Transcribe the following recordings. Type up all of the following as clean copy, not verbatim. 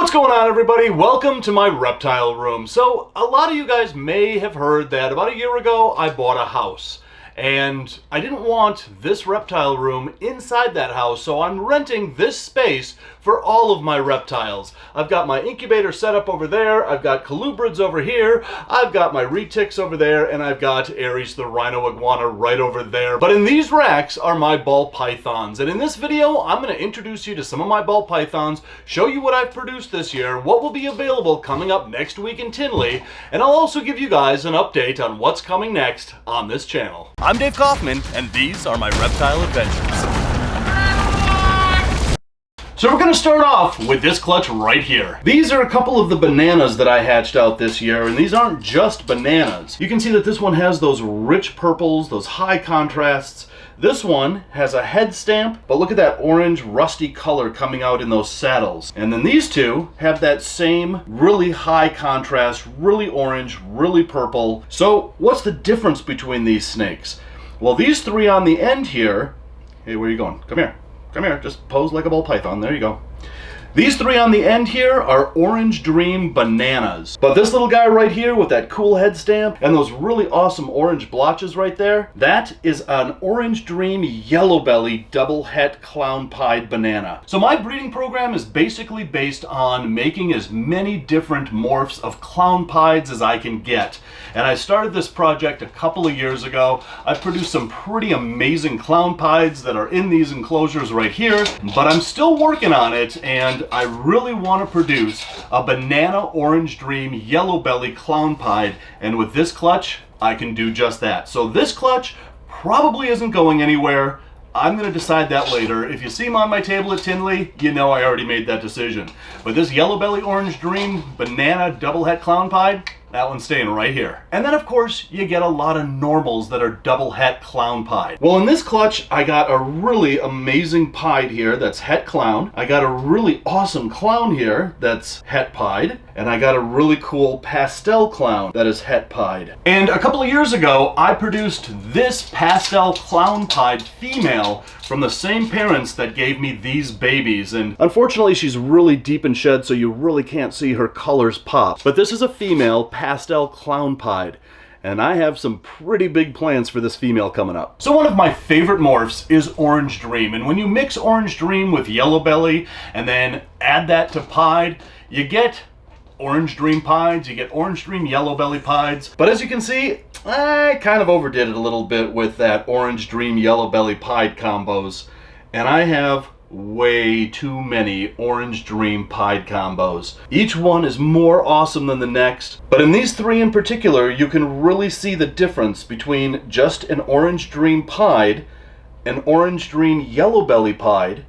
What's going on, everybody? Welcome to my reptile room. So a lot of you guys may have heard that about a year ago I bought a house. And I didn't want this reptile room inside that house, so I'm renting this space for all of my reptiles. I've got my incubator set up over there, I've got colubrids over here, I've got my retics over there, and I've got Aries the rhino iguana right over there. But in these racks are my ball pythons, and in this video I'm going to introduce you to some of my ball pythons, show you what I've produced this year, what will be available coming up next week in Tinley, and I'll also give you guys an update on what's coming next on this channel. I'm Dave Kaufman, and these are my Reptile Adventures. So we're going to start off with this clutch right here. These are a couple of the bananas that I hatched out this year, and these aren't just bananas. You can see that this one has those rich purples, those high contrasts. This one has a head stamp, but look at that orange rusty color coming out in those saddles. And then these two have that same really high contrast, really orange, really purple. So what's the difference between these snakes? Well, these three on the end here, hey, where are you going? Come here. Come here, just pose like a ball python. There you go. These three on the end here are Orange Dream bananas. But this little guy right here with that cool head stamp and those really awesome orange blotches right there, that is an Orange Dream yellow belly double het clown pied banana. So my breeding program is basically based on making as many different morphs of clown pieds as I can get. And I started this project a couple of years ago. I've produced some pretty amazing clown pieds that are in these enclosures right here, but I'm still working on it, and I really want to produce a banana Orange Dream yellow belly clown pied, and with this clutch I can do just that. So this clutch probably isn't going anywhere. I'm going to decide that later. If you see them on my table at Tinley, you know I already made that decision. But this yellow belly Orange Dream banana double het clown pied, that one's staying right here. And then of course you get a lot of normals that are double het clown pied. Well, in this clutch I got a really amazing pied here that's het clown. I got a really awesome clown here that's het pied. And I got a really cool pastel clown that is het pied. And a couple of years ago I produced this pastel clown pied female from the same parents that gave me these babies, and unfortunately she's really deep in shed, so you really can't see her colors pop. But this is a female pastel clown pied, and I have some pretty big plans for this female coming up. So one of my favorite morphs is Orange Dream, and when you mix Orange Dream with yellow belly and then add that to pied, you get Orange Dream pieds, you get Orange Dream yellow belly pieds. But as you can see, I kind of overdid it a little bit with that Orange Dream yellow belly pied combos, and I have way too many Orange Dream pied combos. Each one is more awesome than the next, but in these three in particular you can really see the difference between just an Orange Dream pied, an Orange Dream yellow belly pied,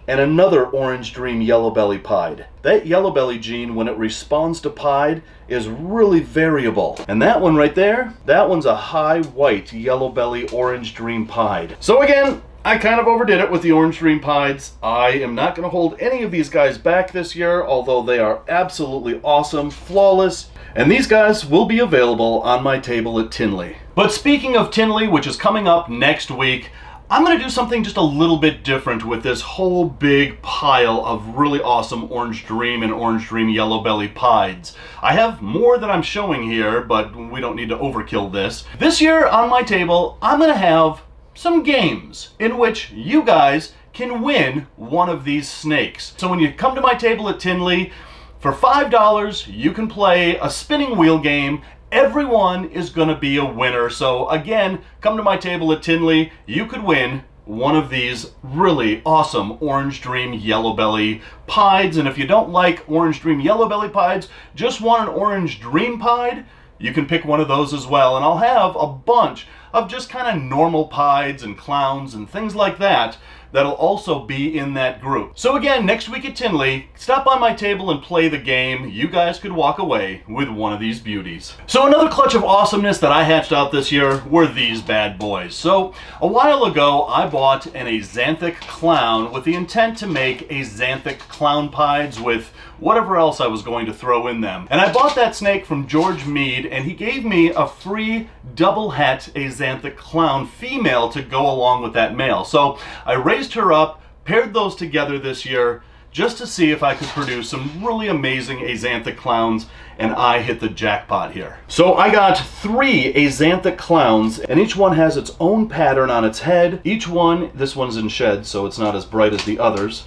and another Orange Dream yellow belly pied. That yellow belly gene, when it responds to pied, is really variable. And that one right there, that one's a high white yellow belly Orange Dream pied. So again, I kind of overdid it with the Orange Dream pieds. I am not going to hold any of these guys back this year, although they are absolutely awesome, flawless, and these guys will be available on my table at Tinley. But speaking of Tinley, which is coming up next week, I'm going to do something just a little bit different with this whole big pile of really awesome Orange Dream and Orange Dream yellow belly pieds. I have more that I'm showing here, but we don't need to overkill this. This year on my table, I'm going to have some games in which you guys can win one of these snakes. So when you come to my table at Tinley, for $5 you can play a spinning wheel game. Everyone is going to be a winner. So again, come to my table at Tinley. You could win one of these really awesome Orange Dream yellow belly pieds. And if you don't like Orange Dream yellow belly pieds, just want an Orange Dream pied, you can pick one of those as well. And I'll have a bunch of just kind of normal pieds and clowns and things like that that'll also be in that group. So again, next week at Tinley, stop by my table and play the game. You guys could walk away with one of these beauties. So another clutch of awesomeness that I hatched out this year were these bad boys. So a while ago, I bought an axanthic clown with the intent to make axanthic clown pieds with whatever else I was going to throw in them. And I bought that snake from George Mead, and he gave me a free double het axanthic clown female to go along with that male. So I raised her up, paired those together this year, just to see if I could produce some really amazing axanthic clowns, and I hit the jackpot here. So I got 3 axanthic clowns, and each one has its own pattern on its head. Each one, this one's in shed, so it's not as bright as the others.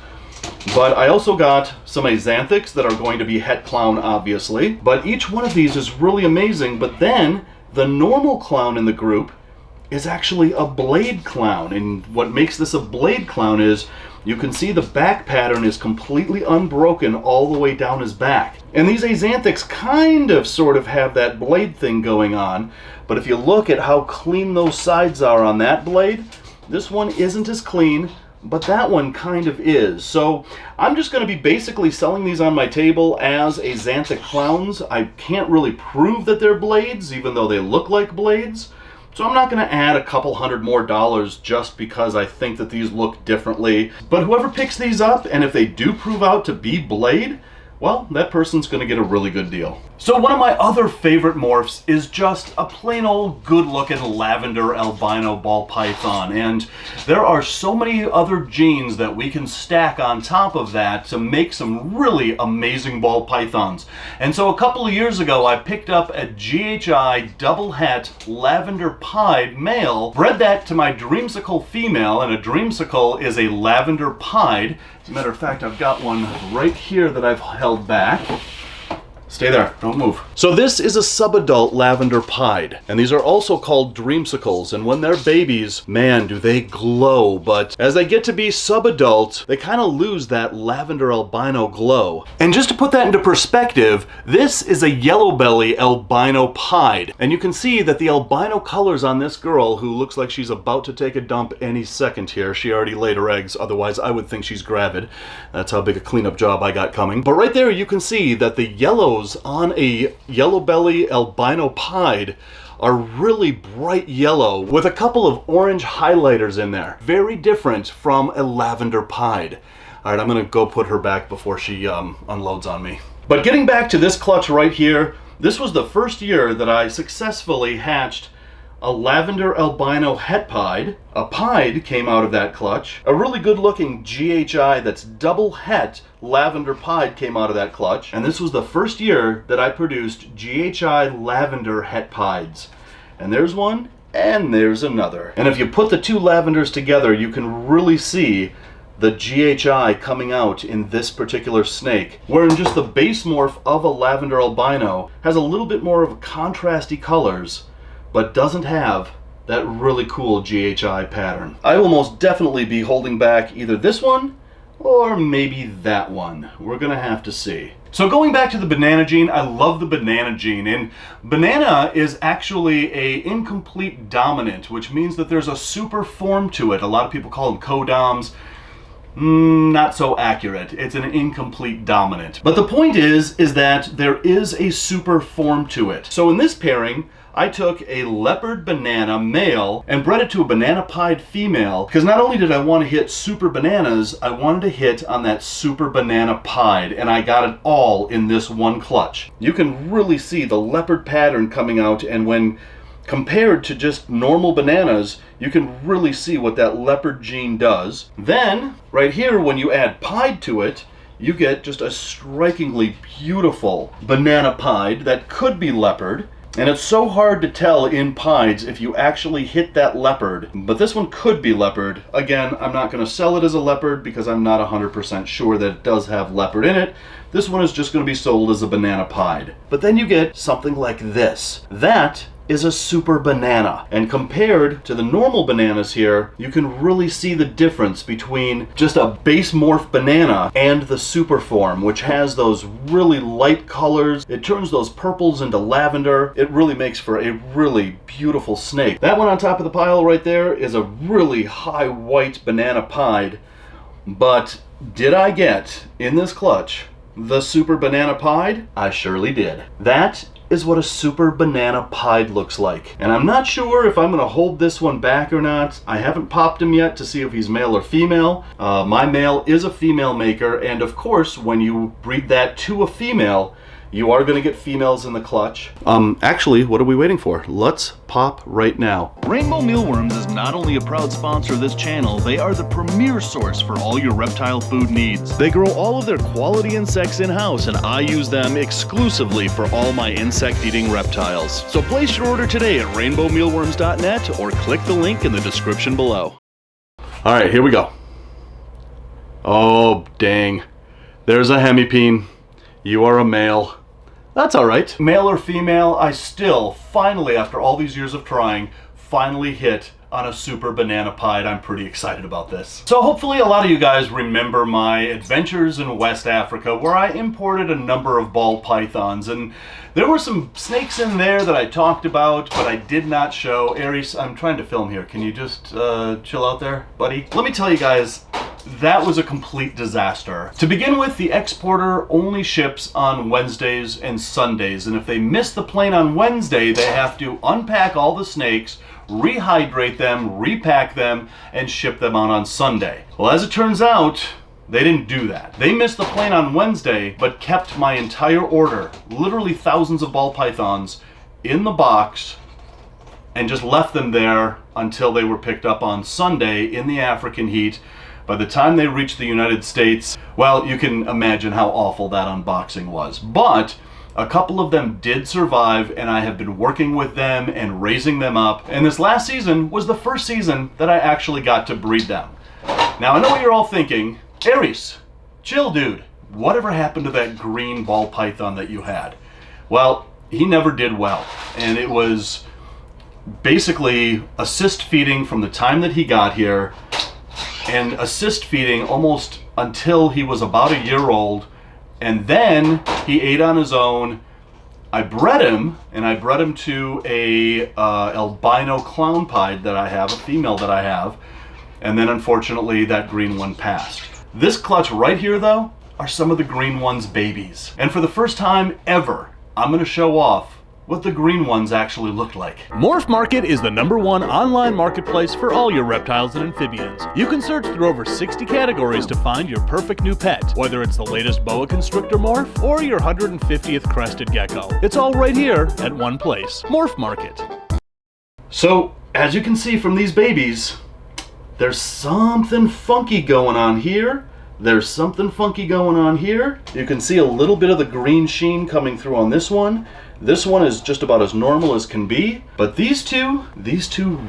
But I also got some axanthics that are going to be het clown, obviously. But each one of these is really amazing. But then the normal clown in the group is actually a blade clown. And what makes this a blade clown is you can see the back pattern is completely unbroken all the way down his back. And these axanthics kind of sort of have that blade thing going on. But if you look at how clean those sides are on that blade, this one isn't as clean, but that one kind of is. So I'm just going to be basically selling these on my table as axanthic clowns. I can't really prove that they're blades, even though they look like blades. So I'm not going to add a couple $100 more just because I think that these look differently. But whoever picks these up, and if they do prove out to be blade, well, that person's going to get a really good deal. So one of my other favorite morphs is just a plain old good-looking lavender albino ball python. And there are so many other genes that we can stack on top of that to make some really amazing ball pythons. And so a couple of years ago, I picked up a GHI double het lavender pied male, bred that to my dreamsicle female, and a dreamsicle is a lavender pied. As a matter of fact, I've got one right here that I've held back. Stay there, don't move. So this is a subadult lavender pied, and these are also called dreamsicles, and when they're babies, man, do they glow. But as they get to be subadult, they kind of lose that lavender albino glow. And just to put that into perspective, this is a yellow belly albino pied, and you can see that the albino colors on this girl, who looks like she's about to take a dump any second here. She already laid her eggs, otherwise I would think she's gravid. That's how big a cleanup job I got coming. But right there you can see that the yellows on a yellow belly albino pied are really bright yellow with a couple of orange highlighters in there. Very different from a lavender pied. All right, I'm gonna go put her back before she unloads on me. But getting back to this clutch right here, this was the first year that I successfully hatched a lavender albino het pied. A pied came out of that clutch. A really good looking GHI that's double het lavender pied came out of that clutch. And this was the first year that I produced GHI lavender het pieds. And there's one, and there's another. And if you put the two lavenders together, you can really see the GHI coming out in this particular snake, wherein just the base morph of a lavender albino has a little bit more of contrasty colors, but doesn't have that really cool GHI pattern. I will most definitely be holding back either this one or maybe that one. We're gonna have to see. So going back to the banana gene, I love the banana gene, and banana is actually a incomplete dominant, which means that there's a super form to it. A lot of people call them codoms. Not so accurate. It's an incomplete dominant. But the point is that there is a super form to it. So in this pairing, I took a leopard banana male and bred it to a banana pied female, because not only did I want to hit super bananas, I wanted to hit on that super banana pied, and I got it all in this one clutch. You can really see the leopard pattern coming out, and when compared to just normal bananas, you can really see what that leopard gene does. Then, right here, when you add pied to it, you get just a strikingly beautiful banana pied that could be leopard. And it's so hard to tell in pieds if you actually hit that leopard. But this one could be leopard. Again, I'm not going to sell it as a leopard because I'm not 100% sure that it does have leopard in it. This one is just going to be sold as a banana pied. But then you get something like this. That is a super banana. And compared to the normal bananas here, you can really see the difference between just a base morph banana and the super form, which has those really light colors. It turns those purples into lavender. It really makes for a really beautiful snake. That one on top of the pile right there is a really high white banana pied. But did I get in this clutch the super banana pied? I surely did. That is what a super banana pied looks like. And I'm not sure if I'm gonna hold this one back or not. I haven't popped him yet to see if he's male or female. My male is a female maker, and of course, when you breed that to a female, You are going to get females in the clutch. Actually, what are we waiting for? Let's pop right now. Rainbow Mealworms is not only a proud sponsor of this channel, they are the premier source for all your reptile food needs. They grow all of their quality insects in-house, and I use them exclusively for all my insect-eating reptiles. So place your order today at rainbowmealworms.net or click the link in the description below. All right, here we go. Oh, dang. There's a hemipene. You are a male. That's all right. Male or female, I still, finally, after all these years of trying, finally hit on a super banana pied. I'm pretty excited about this. So hopefully a lot of you guys remember my adventures in West Africa where I imported a number of ball pythons, and there were some snakes in there that I talked about, but I did not show. Aries, I'm trying to film here. Can you just chill out there, buddy? Let me tell you guys, that was a complete disaster. To begin with, the exporter only ships on Wednesdays and Sundays, and if they miss the plane on Wednesday, they have to unpack all the snakes, rehydrate them, repack them, and ship them out on Sunday. Well, as it turns out, they didn't do that. They missed the plane on Wednesday, but kept my entire order, literally thousands of ball pythons, in the box, and just left them there until they were picked up on Sunday in the African heat. By the time they reached the United States, well, you can imagine how awful that unboxing was. But a couple of them did survive, and I have been working with them and raising them up. And this last season was the first season that I actually got to breed them. Now, I know what you're all thinking. Aries, chill, dude. Whatever happened to that green ball python that you had? Well, he never did well. And it was basically assist feeding from the time that he got here, and assist feeding almost until he was about a year old, and then he ate on his own. I bred him, and I bred him to a albino clown pied that I have, a female that I have, and then unfortunately that green one passed. This clutch right here though are some of the green one's babies, and for the first time ever, I'm going to show off what the green ones actually looked like. Morph Market is the #1 online marketplace for all your reptiles and amphibians. You can search through over 60 categories to find your perfect new pet, whether it's the latest boa constrictor morph or your 150th crested gecko. It's all right here at one place, Morph Market. So, as you can see from these babies, there's something funky going on here. There's something funky going on here. You can see a little bit of the green sheen coming through on this one. This one is just about as normal as can be, but these two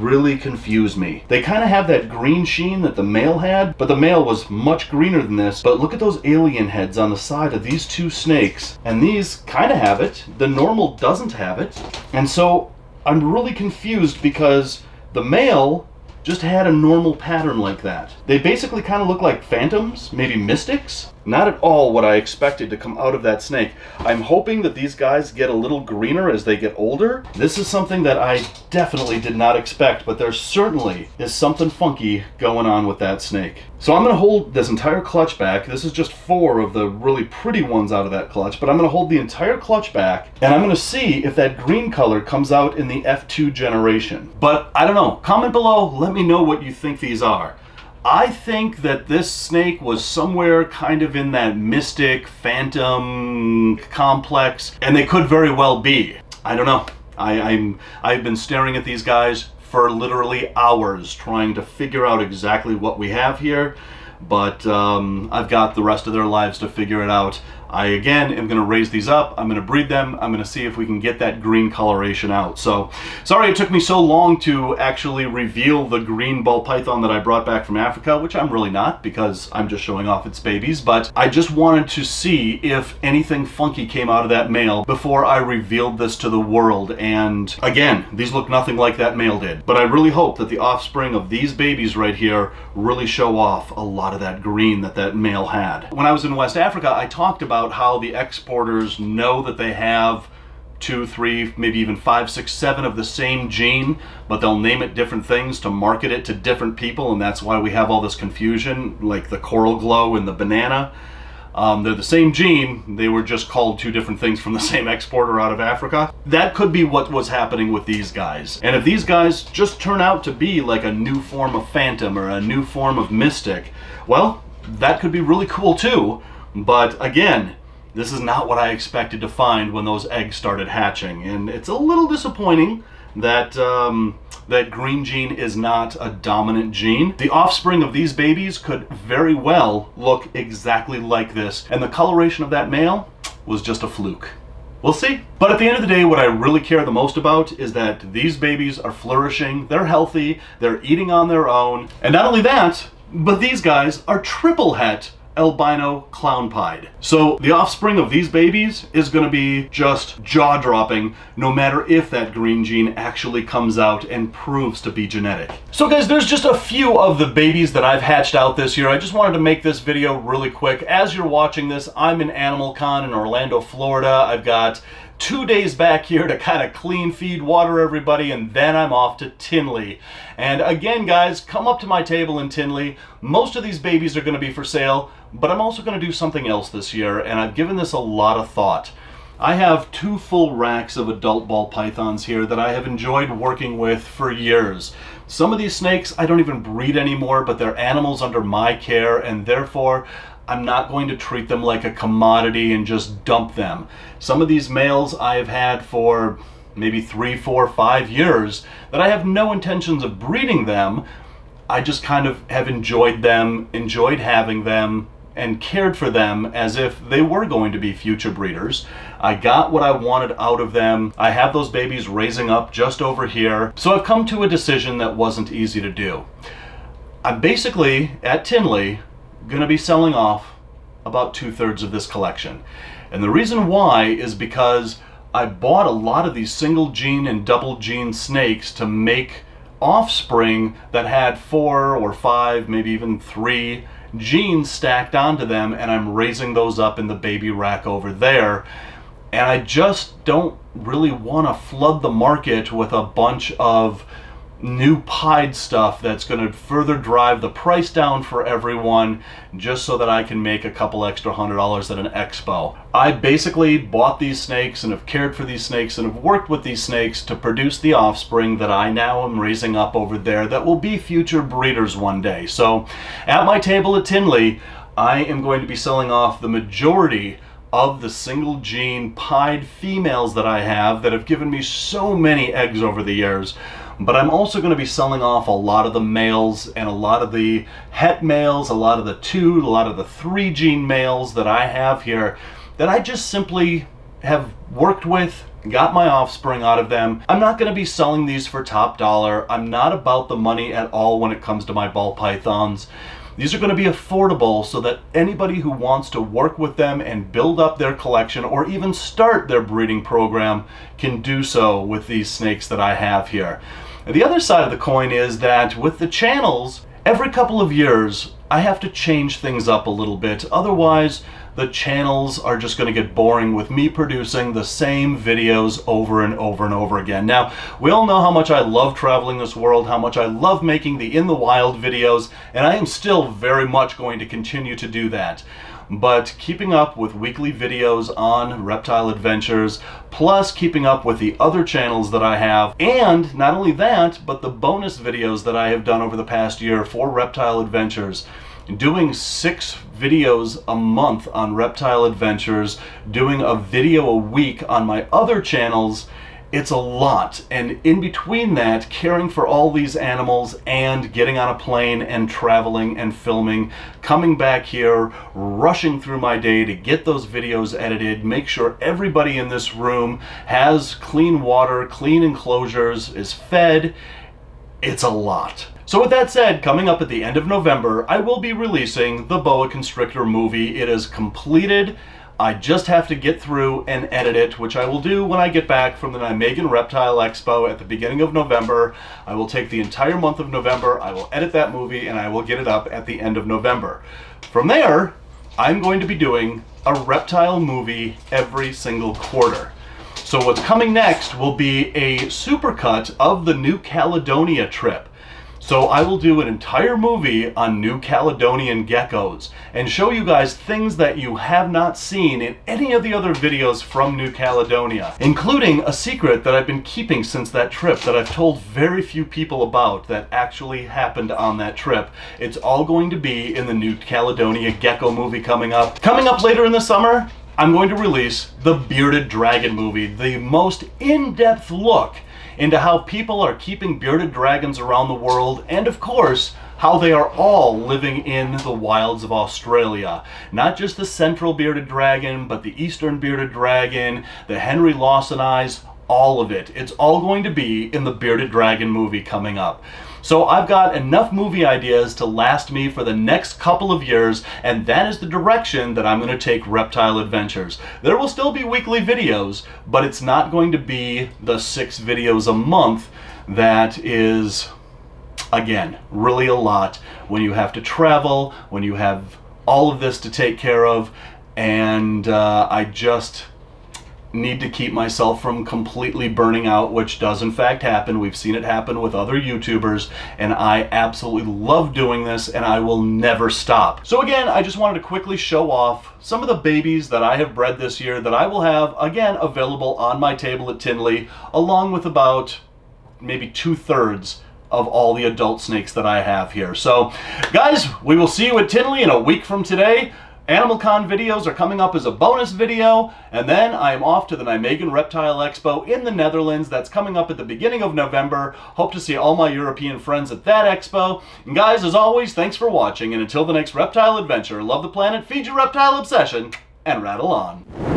really confuse me. They kind of have that green sheen that the male had, but the male was much greener than this. But look at those alien heads on the side of these two snakes, and these kind of have it. The normal doesn't have it, and so I'm really confused because the male just had a normal pattern like that. They basically kind of look like phantoms, maybe mystics. Not at all what I expected to come out of that snake. I'm hoping that these guys get a little greener as they get older. This is something that I definitely did not expect, but there certainly is something funky going on with that snake. So I'm going to hold this entire clutch back. This is just 4 of the really pretty ones out of that clutch, but I'm going to hold the entire clutch back, and I'm going to see if that green color comes out in the F2 generation. But I don't know. Comment below, let me know what you think these are. I think that this snake was somewhere kind of in that mystic, phantom complex, and they could very well be. I don't know. I've been staring at these guys for literally hours trying to figure out exactly what we have here, but I've got the rest of their lives to figure it out. I, again, am going to raise these up. I'm going to breed them. I'm going to see if we can get that green coloration out. So, sorry it took me so long to actually reveal the green ball python that I brought back from Africa, which I'm really not because I'm just showing off its babies, but I just wanted to see if anything funky came out of that male before I revealed this to the world. And again, these look nothing like that male did. But I really hope that the offspring of these babies right here really show off a lot of that green that that male had. When I was in West Africa, I talked about how the exporters know that they have 2, 3, maybe even 5, 6, 7 of the same gene, but they'll name it different things to market it to different people, and that's why we have all this confusion, like the coral glow and the banana. They're the same gene, they were just called 2 different things from the same exporter out of Africa. That could be what was happening with these guys. And if these guys just turn out to be like a new form of phantom or a new form of mystic, well, that could be really cool too. But again, This is not what I expected to find when those eggs started hatching, and it's a little disappointing that that green gene is not a dominant gene. The offspring of these babies could very well look exactly like this, and the coloration of that male was just a fluke. We'll see. But at the end of the day, what I really care the most about is that these babies are flourishing, they're healthy, they're eating on their own, and not only that, but these guys are triple het albino clown pied. So the offspring of these babies is going to be just jaw-dropping, no matter if that green gene actually comes out and proves to be genetic. So guys, there's just a few of the babies that I've hatched out this year. I just wanted to make this video really quick. As you're watching this, I'm in Animal Con in Orlando, Florida. I've got 2 days back here to kind of clean, feed, water everybody, and then I'm off to Tinley. And again, guys, come up to my table in Tinley. Most of these babies are going to be for sale, but I'm also going to do something else this year, and I've given this a lot of thought. I have 2 full racks of adult ball pythons here that I have enjoyed working with for years. Some of these snakes I don't even breed anymore, but they're animals under my care, and therefore I'm not going to treat them like a commodity and just dump them. Some of these males I have had for maybe 3, 4, 5 years that I have no intentions of breeding them. I just kind of have enjoyed them, enjoyed having them, and cared for them as if they were going to be future breeders. I got what I wanted out of them. I have those babies raising up just over here. So I've come to a decision that wasn't easy to do. I'm basically, at Tinley, going to be selling off about 2/3 of this collection. And the reason why is because I bought a lot of these single gene and double gene snakes to make offspring that had 4 or 5, maybe even 3 genes stacked onto them, and I'm raising those up in the baby rack over there. And I just don't really want to flood the market with a bunch of new pied stuff that's going to further drive the price down for everyone just so that I can make a couple extra $100 at an expo. I basically bought these snakes and have cared for these snakes and have worked with these snakes to produce the offspring that I now am raising up over there that will be future breeders one day. So at my table at Tinley, I am going to be selling off the majority of the single gene pied females that I have that have given me so many eggs over the years. But I'm also going to be selling off a lot of the males and a lot of the het males, a lot of the 2, a lot of the 3 gene males that I have here that I just simply have worked with, got my offspring out of them. I'm not going to be selling these for top dollar. I'm not about the money at all when it comes to my ball pythons. These are going to be affordable so that anybody who wants to work with them and build up their collection or even start their breeding program can do so with these snakes that I have here. And the other side of the coin is that with the channels, every couple of years I have to change things up a little bit. Otherwise, the channels are just going to get boring with me producing the same videos over and over and over again. Now, we all know how much I love traveling this world, how much I love making the In the Wild videos, and I am still very much going to continue to do that. But keeping up with weekly videos on Reptile Adventures, plus keeping up with the other channels that I have, and not only that, but the bonus videos that I have done over the past year for Reptile Adventures, doing 6 videos a month on Reptile Adventures, doing a video a week on my other channels, it's a lot. And in between that, caring for all these animals and getting on a plane and traveling and filming, coming back here, rushing through my day to get those videos edited, make sure everybody in this room has clean water, clean enclosures, is fed, it's a lot. So with that said, coming up at the end of November, I will be releasing the Boa Constrictor movie. It is completed. I just have to get through and edit it, which I will do when I get back from the Nijmegen Reptile Expo at the beginning of November. I will take the entire month of November, I will edit that movie, and I will get it up at the end of November. From there, I'm going to be doing a reptile movie every single quarter. So what's coming next will be a supercut of the New Caledonia trip. So I will do an entire movie on New Caledonian geckos and show you guys things that you have not seen in any of the other videos from New Caledonia, including a secret that I've been keeping since that trip that I've told very few people about that actually happened on that trip. It's all going to be in the New Caledonia gecko movie coming up. Coming up later in the summer, I'm going to release the Bearded Dragon movie, the most in-depth look into how people are keeping bearded dragons around the world, and of course, how they are all living in the wilds of Australia. Not just the central bearded dragon, but the eastern bearded dragon, the Henry Lawson eyes, all of it. It's all going to be in the Bearded Dragon movie coming up. So I've got enough movie ideas to last me for the next couple of years, and that is the direction that I'm going to take Reptile Adventures. There will still be weekly videos, but it's not going to be the 6 videos a month that is, again, really a lot when you have to travel, when you have all of this to take care of, and I just need to keep myself from completely burning out, which does in fact happen. We've seen it happen with other YouTubers, and I absolutely love doing this, and I will never stop. So again, I just wanted to quickly show off some of the babies that I have bred this year that I will have, again, available on my table at Tinley, along with about maybe 2/3 of all the adult snakes that I have here. So guys, we will see you at Tinley in a week from today. AnimalCon videos are coming up as a bonus video, and then I am off to the Nijmegen Reptile Expo in the Netherlands. That's coming up at the beginning of November. Hope to see all my European friends at that expo. And guys, as always, thanks for watching, and until the next reptile adventure, love the planet, feed your reptile obsession, and rattle on.